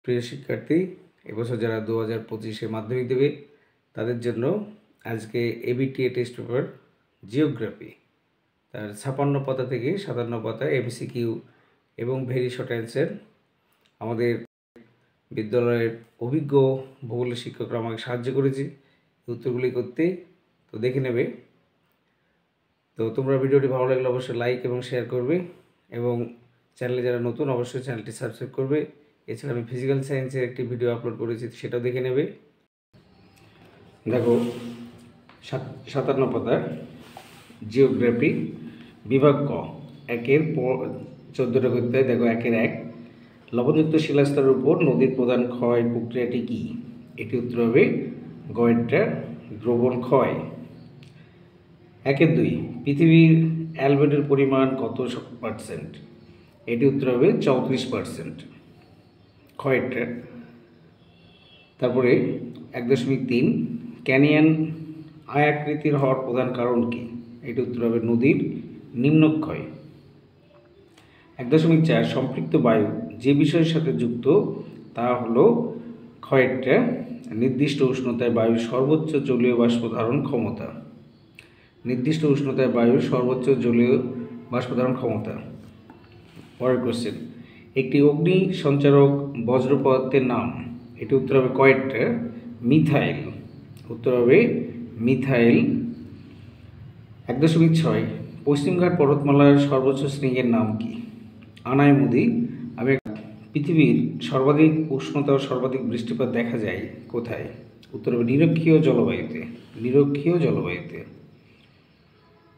প্রিয় শিক্ষার্থী, এবছর যারা 2025-এ মাধ্যমিক দেবে তাদের জন্য আজকে এবিটিএ টেস্ট পেপার জিওগ্রাফি তার 56 পাতা থেকে 57 পাতা এমসিকিউ এবং ভেরি শর্ট অ্যান্সার আমাদের বিদ্যালয়ের অভিজ্ঞ ভূগোল শিক্ষকরা আমাকে সাহায্য করেছে উত্তরগুলি করতে। তো দেখে নেবে। তো তোমরা ভিডিওটি ভালো লাগলে অবশ্যই লাইক এবং শেয়ার করবে এবং চ্যানেলে যারা নতুন অবশ্যই চ্যানেলটি সাবস্ক্রাইব করবে। এছাড়া আমি ফিজিক্যাল সায়েন্সের একটি ভিডিও আপলোড করেছি, সেটাও দেখে নেবে। দেখো 57 পাতা জিওগ্রাফি বিভাগ ক, 1-এর 14টা করতে হয়। দেখো 1-এর 1, লবণযুক্ত শিলাস্তরের উপর নদীর প্রধান ক্ষয় প্রক্রিয়াটি কী? এটি উত্তর হবে গয়েরটা দ্রবণ ক্ষয়। 1-এর 2, পৃথিবীর অ্যালবেডোর পরিমাণ কত %? এটি উত্তর হবে 34% ক্ষয়েরটা। তারপরে 1.3, ক্যানিয়ন আয়াকৃতির হওয়ার প্রধান কারণ কি? এটি উত্তর হবে নদীর নিম্নক্ষয়। 1.4, সম্পৃক্ত বায়ু যে বিষয়ের সাথে যুক্ত তা হলো ক্ষয়েরটা নির্দিষ্ট উষ্ণতায় বায়ুর সর্বোচ্চ জলীয় বাষ্প ধারণ ক্ষমতা। নির্দিষ্ট উষ্ণতায় বায়ুর সর্বোচ্চ জলীয় বাষ্প ধারণ ক্ষমতা। পরের কোশ্চেন, একটি অগ্নি সঞ্চারক বজ্র পদার্থের নাম। এটি উত্তর হবে কয়েকটা মিথাইল। উত্তর হবে মিথাইল। 1.6, পশ্চিমঘাট পর্বতমালার সর্বোচ্চ শৃঙ্গের নাম কি? আনাইমুদি। আমি পৃথিবীর সর্বাধিক উষ্ণতা ও সর্বাধিক বৃষ্টিপাত দেখা যায় কোথায়? উত্তর হবে নিরক্ষীয় জলবায়ুতে। নিরক্ষীয় জলবায়ুতে।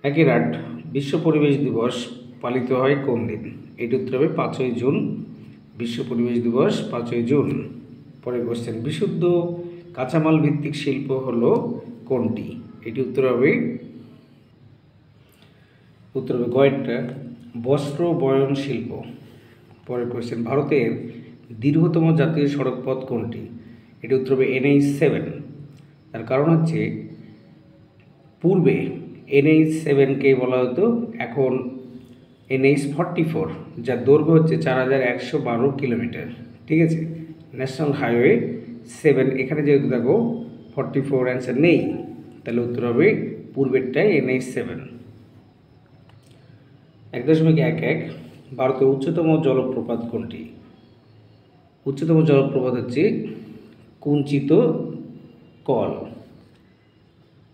1-এর 8, বিশ্ব পরিবেশ দিবস পালিত হয় কোন দিন? এটি উত্তর হবে 5ই জুন। বিশ্ব পরিবেশ দিবস 5ই জুন। পরের কোশ্চেন, বিশুদ্ধ কাঁচামাল ভিত্তিক শিল্প হলো কোনটি? এটি উত্তর হবে গয়েরটা বস্ত্র বয়ন শিল্প। পরের কোশ্চেন, ভারতের দীর্ঘতম জাতীয় সড়কপথ কোনটি? এটি উত্তর হবে NH7। তার কারণ হচ্ছে পূর্বে NH7কে বলা হতো, এখন NH44, যার দৈর্ঘ্য হচ্ছে 4112 কিলোমিটার। ঠিক আছে, ন্যাশনাল হাইওয়ে 7। এখানে যেহেতু দেখো 44 অ্যান্সার নেই, তাহলে উত্তর হবে পূর্বেরটাই NH7। 1.11, ভারতের উচ্চতম জলপ্রপাত কোনটি? উচ্চতম জলপ্রপাত হচ্ছে কুঞ্চিত কল।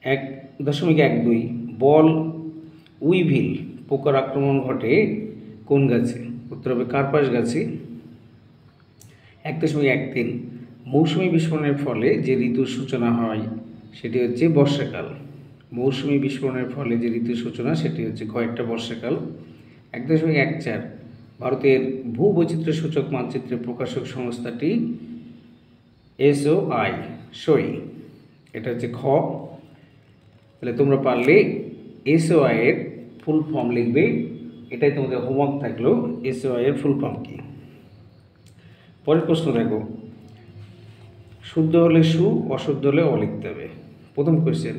1.12, বল উইভিল পোকার আক্রমণ ঘটে কোন গাছে? উত্তর হবে কার্পাস গাছে। 1.13, মৌসুমী বিস্ফোরণের ফলে যে ঋতুর সূচনা হয় সেটি হচ্ছে বর্ষাকাল। মৌসুমী বিস্ফোরণের ফলে যে ঋতুর সূচনা সেটি হচ্ছে কয়েকটা বর্ষাকাল। 1.14, ভারতের ভূবৈচিত্র্য সূচক মানচিত্রের প্রকাশক সংস্থাটি SOI সই। এটা হচ্ছে খ। তাহলে তোমরা পারলে SOI এর ফুল ফর্ম লিখবে, এটাই তোমাদের হোমওয়ার্ক থাকলো। SOI এর ফুল ফর্ম কি? পরের প্রশ্ন দেখো, শুদ্ধ হলে সু, অশুদ্ধ হলে অ লিখতে হবে। প্রথম কোশ্চেন,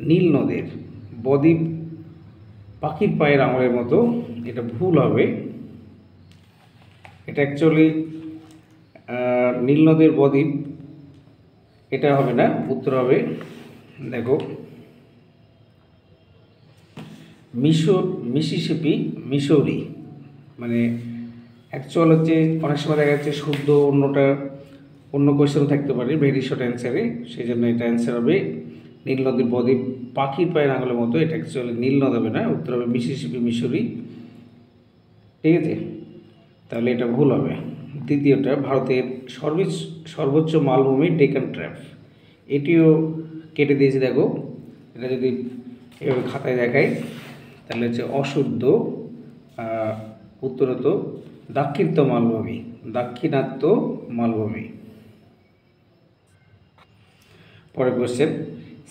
নীল নদের বদ্বীপ পাখির পায়ের আঙুলের মতো, এটা ভুল হবে। এটা অ্যাকচুয়ালি নীল নদের বদ্বীপ, এটা হবে না। উত্তর হবে দেখো মিসিসিপি মিসৌরি। মানে অ্যাকচুয়াল হচ্ছে অনেক সময় দেখা যাচ্ছে শুদ্ধ অন্য কোয়েশ্চেন থাকতে পারে ভেরি শর্ট অ্যান্সারে, সেই জন্য এটা অ্যান্সার হবে নীল নদীর বদ্বীপ পাখির পায়ের আঙুলের মতো। এটা অ্যাকচুয়ালি নীল নদ হবে না, উত্তর হবে মিসিসিপি মিসৌরি। ঠিক আছে, তাহলে এটা ভুল হবে। দ্বিতীয়টা, ভারতের সর্বোচ্চ মালভূমি ডেকান ট্র্যাপ, এটিও কেটে দিয়েছে। দেখো এটা যদি এভাবে খাতায় দেখায় তাহলে হচ্ছে অশুদ্ধ। উত্তরত দাক্ষিণাত্য মালভূমি। পরের কোশ্চেন,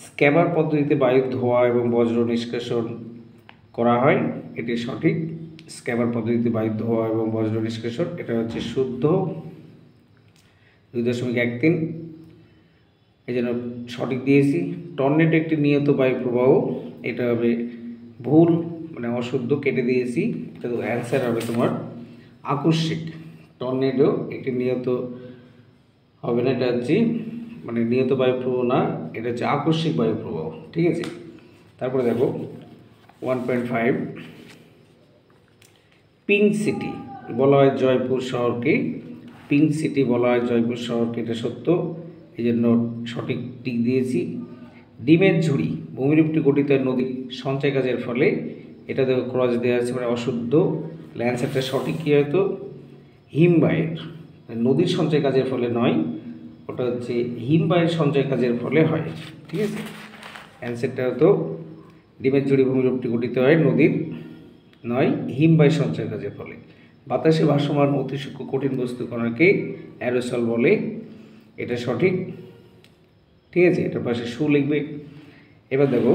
স্ক্যাবার পদ্ধতিতে বায়ুর ধোঁয়া এবং বজ্র নিষ্কাশন করা হয়, এটি সঠিক। স্ক্যাবার পদ্ধতিতে বায়ুর ধোঁয়া এবং বজ্র নিষ্কাশন, এটা হচ্ছে শুদ্ধ। 2.13, এই জন্য সঠিক দিয়েছি। টর্নেডো একটি নিয়ত বায়ু প্রবাহ, এটা হবে ভুল, মানে অশুদ্ধ, কেটে দিয়েছি। এটা তো অ্যান্সার হবে তোমার আকস্মিক। টর্নেডো একটি নিয়ত হবে না, এটা হচ্ছে মানে নিয়ত বায়ুপ্রবাহ না, এটা হচ্ছে আকস্মিক বায়ুপ্রবাহ। ঠিক আছে, তারপরে দেখো 1.5 পিঙ্ক সিটি বলা হয় জয়পুর শহরকে, পিঙ্ক সিটি বলা হয় জয়পুর শহরকে, এটা সত্য, এই জন্য সঠিক টিক দিয়েছি। ডিমের ঝুড়ি ভূমিরূপটি গঠিত হয় নদীর সঞ্চয় কাজের ফলে, এটা দেখো ক্রস দেওয়া আছে মানে অশুদ্ধ, অ্যান্সারটা সঠিক কী হয়তো হিমবাহের, নদীর সঞ্চয় কাজের ফলে নয়, ওটা হচ্ছে হিমবাহের সঞ্চয় কাজের ফলে হয়। ঠিক আছে, অ্যান্সারটা হতো ডিমের ঝুড়ি ভূমিরূপটি গঠিত হয় নদীর নয় হিমবাহের সঞ্চয় কাজের ফলে। বাতাসে ভাসমান অতি সূক্ষ্ম কঠিন বস্তু কণাকে অ্যারোসল বলে, এটা সঠিক। ঠিক আছে, এটার পাশে সু লিখবে। এবার দেখো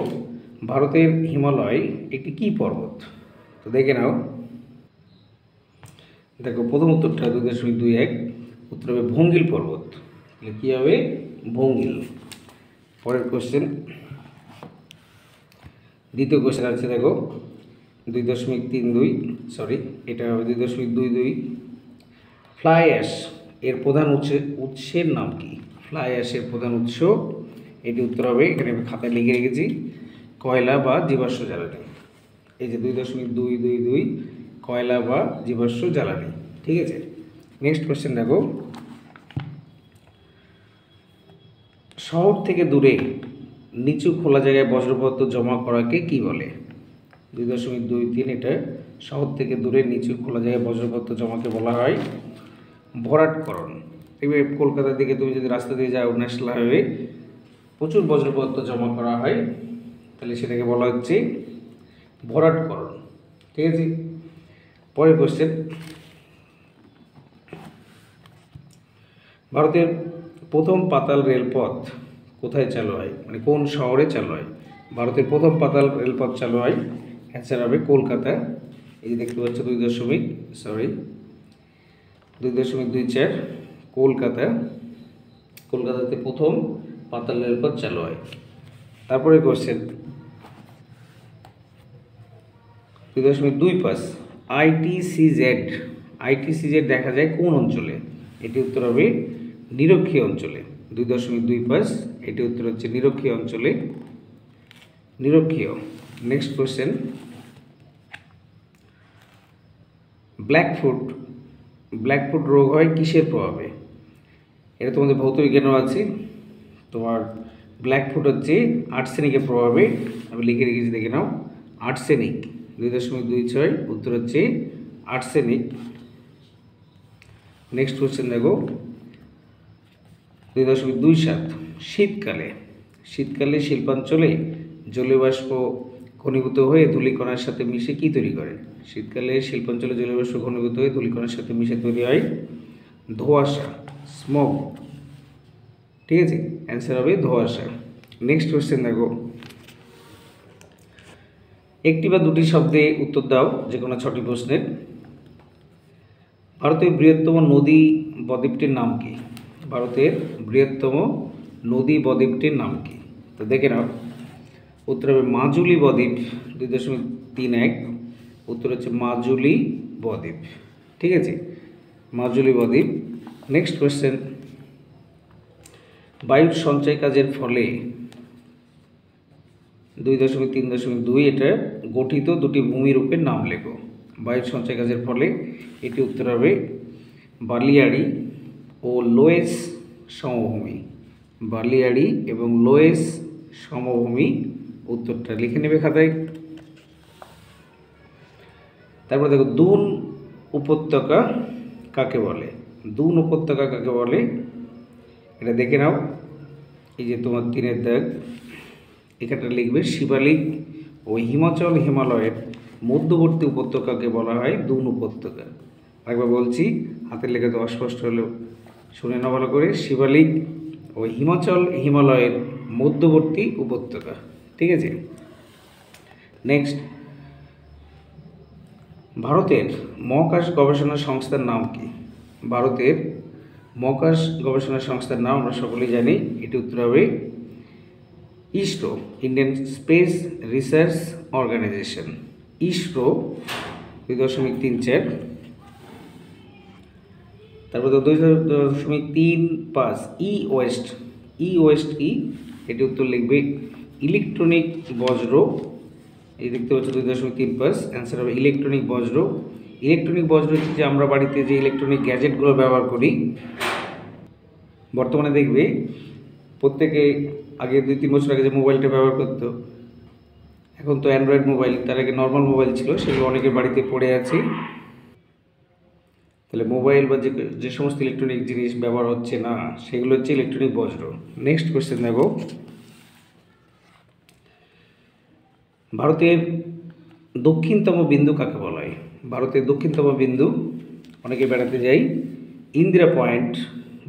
ভারতের হিমালয় একটি কী পর্বত, তো দেখে নাও। দেখো প্রথম উত্তরটা 2.21, উত্তর হবে ভঙ্গিল পর্বত, তাহলে কী হবে ভঙ্গিল। পরের কোশ্চেন, দ্বিতীয় কোশ্চেন আছে দেখো 2.32, সরি এটা হবে 2.22। ফ্লাই অ্যাশ এর প্রধান উৎসের নাম কি? ফ্লাই অ্যাশের প্রধান উৎস, এটি উত্তর হবে, এখানে আমি খাতায় লিখে রেখেছি, কয়লা বা জীবাশ্ম জ্বালানি। এই যে 2.222 কয়লা বা জীবাশ্ম জ্বালানি। ঠিক আছে, নেক্সট কোশ্চেন দেখো, শহর থেকে দূরে নিচু খোলা জায়গায় বজ্রপদার্থ জমা করাকে কি বলে? 2.23 এটা শহর থেকে দূরে নিচু খোলা জায়গায় বজ্রপদার্থ জমাকে বলা হয় ভরাটকরণ। এবার কলকাতার দিকে তুমি যদি রাস্তা দিয়ে যাও, ন্যাশনাল হাইওয়ে প্রচুর বজ্রপদার্থ জমা করা হয়, তাহলে সেটাকে বলা হচ্ছে ভরাটকরণ। ঠিক আছে, পরের কোশ্চেন, ভারতের প্রথম পাতাল রেলপথ কোথায় চালু হয়, মানে কোন শহরে চালু হয়? ভারতের প্রথম পাতাল রেলপথ চালু হয়, অ্যান্সার হবে কলকাতা। এই যে দেখতে পাচ্ছ 2.24 কলকাতা, কলকাতাতে প্রথম পাতাল রেলপথ চালু হয়। তারপরে কোশ্চেন 2.25 আইটিসিজেড দেখা যায় কোন অঞ্চলে? এটি উত্তর হবে নিরক্ষীয় অঞ্চলে। 2.25 এটি উত্তর হচ্ছে নিরক্ষীয় অঞ্চলে, নিরক্ষীয়। নেক্সট কোশ্চেন, ব্ল্যাকফুট রোগ হয় কিসের প্রভাবে? এটা তোমাদের ভৌত বিজ্ঞানও আছে। তোমার ব্ল্যাকফুট হচ্ছে আর্সেনিকের প্রভাবে, আমি লিখে রেখেছি দেখে নাও, আর্সেনিক। 2.26 উত্তর হচ্ছে আর্সেনিক। নেক্সট কোশ্চেন দেখো 2.27 শীতকালে শিল্পাঞ্চলে জলীয় বাষ্প ঘনীভূত হয়ে ধূলিকণার সাথে মিশে কি তৈরি করে? শীতকালে শিল্পাঞ্চলে জলীয় বাষ্প ঘনীভূত হয়ে ধূলিকণার সাথে মিশে তৈরি হয় ধোঁয়াশা, স্মোক। ঠিক আছে, অ্যান্সার হবে ধোঁয়াশা। নেক্সট কোশ্চেন দেখো, একটি বা দুটি শব্দে উত্তর দাও যে কোনো 6টি প্রশ্নের। ভারতের বৃহত্তম নদী বদ্বীপটির নাম কি? ভারতের বৃহত্তম নদী বদ্বীপটির নাম কি? তো দেখে নাও, উত্তর হবে মাজুলি বদ্বীপ। 2.31 উত্তর হচ্ছে মাজুলি বদ্বীপ। ঠিক আছে, মাজুলি বদ্বীপ। নেক্সট কোয়েশ্চেন, বায়ুর সঞ্চয় কাজের ফলে 2.3.2 এটা গঠিত দুটি ভূমিরূপের নাম লেখো। বায়ুর সঞ্চয় কাজের ফলে, এটি উত্তর হবে বালিয়াড়ি ও লোয়েস সমভূমি। বালিয়াড়ি এবং লোয়েস সমভূমি, উত্তরটা লিখে নেবে খাতায়। তারপর দেখো দুন উপত্যকা কাকে বলে? দুন উপত্যকা কাকে বলে এটা দেখে নাও। এই যে তোমার 3-এর দাগ, এখানটা লিখবে শিবালিক ও হিমালয়ের মধ্যবর্তী উপত্যকাকে বলা হয় দুন উপত্যকা। আরেকবার বলছি, হাতের লেখা তো অস্পষ্ট হলেও শুনে নাও ভালো করে, শিবালিক ও হিমালয়ের মধ্যবর্তী উপত্যকা। ঠিক আছে, নেক্সট, ভারতের মহাকাশ গবেষণা সংস্থার নাম কি? ভারতের মহাকাশ গবেষণা সংস্থার নাম আমরা সকলেই জানি, এটি উত্তর হবে ISRO, Indian space research organisation, ISRO. 2.34 তারপর 2.3 ই ওয়েস্ট কি, এটি উত্তর লিখবে ইলেকট্রনিক বজ্র। এই দেখতে পাচ্ছ 2.3 অ্যান্সার হবে ইলেকট্রনিক বজ্র। ইলেকট্রনিক বজ্র হচ্ছে যে আমরা বাড়িতে যে ইলেকট্রনিক গ্যাজেটগুলো ব্যবহার করি, বর্তমানে দেখবে প্রত্যেকে আগে 2-3 বছর আগে যে মোবাইলটা ব্যবহার করতো, এখন তো অ্যান্ড্রয়েড মোবাইল, তার আগে নর্মাল মোবাইল ছিল, সেগুলো অনেকের বাড়িতে পড়ে আছে। তাহলে মোবাইল বা যে সমস্ত ইলেকট্রনিক জিনিস ব্যবহার হচ্ছে না, সেগুলো হচ্ছে ইলেকট্রনিক বজ্র। নেক্সট কোয়েশ্চেন দেখো, ভারতের দক্ষিণতম বিন্দু কাকে বলা হয়? ভারতের দক্ষিণতম বিন্দু, অনেকে বেড়াতে যাই, ইন্দিরা পয়েন্ট।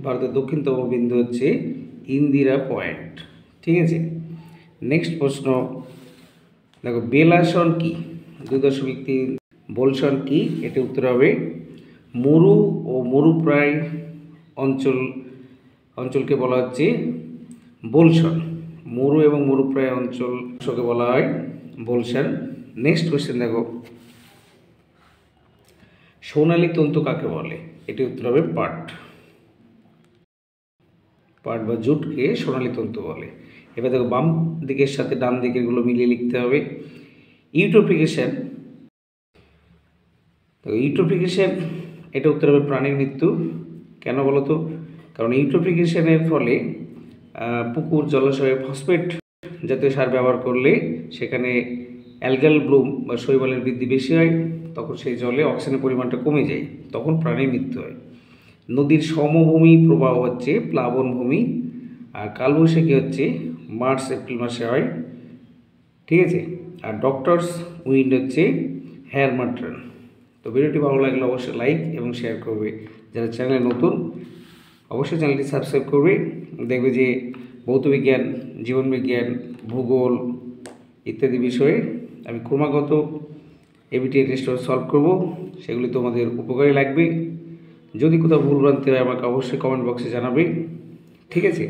ভারতের দক্ষিণতম বিন্দু হচ্ছে ইন্দিরা পয়েন্ট। ঠিক আছে, নেক্সট প্রশ্ন দেখো, বেলাসন কি? 2.3 বোলসন কি? এটি উত্তর হবে মরু ও মরুপ্রায় অঞ্চলকে বলা হচ্ছে বোলসন। মরু এবং মরুপ্রায় অঞ্চলকে বলা হয় বোলসন। নেক্সট কোয়েশ্চেন দেখো, সোনালী তন্তু কাকে বলে? এটি উত্তর হবে পাট। পাট বা জুটকে সোনালী তন্তু বলে। এবার দেখো, বাম দিকের সাথে ডান দিকেরগুলো মিলিয়ে লিখতে হবে। ইউট্রোফিকেশন, তো ইউট্রোফিকেশন এটা উত্তর হবে প্রাণীর মৃত্যু। কেন বলো তো? কারণ ইউট্রোফিকেশনের ফলে পুকুর জলাশয়ে ফসফেট জাতীয় সার ব্যবহার করলে সেখানে অ্যালগাল ব্লুম বা শৈবালের বৃদ্ধি বেশি হয়, তখন সেই জলে অক্সিজেনের পরিমাণটা কমে যায়, তখন প্রাণীর মৃত্যু হয়। নদীর সমভূমি প্রবাহ হচ্ছে প্লাবনভূমি, আর কালবৈশাখী হচ্ছে মার্চ এপ্রিল মাসে হয়। ঠিক আছে, আর ডক্টরস উইন্ড হচ্ছে হ্যারমাট্রান। তো ভিডিওটি ভালো লাগলে অবশ্যই লাইক এবং শেয়ার করবে। যারা চ্যানেলে নতুন অবশ্যই চ্যানেলটি সাবস্ক্রাইব করবে। দেখবে যে ভৌতবিজ্ঞান, জীবনবিজ্ঞান, ভূগোল ইত্যাদি বিষয়ে আমি ক্রমাগত এবিটি টেস্ট সলভ করব, সেগুলি তোমাদের উপকারে লাগবে। যদি কোথাও ভুলভ্রান্তি হয় আমাকে অবশ্যই কমেন্ট বক্সে জানাবে। ঠিক আছে।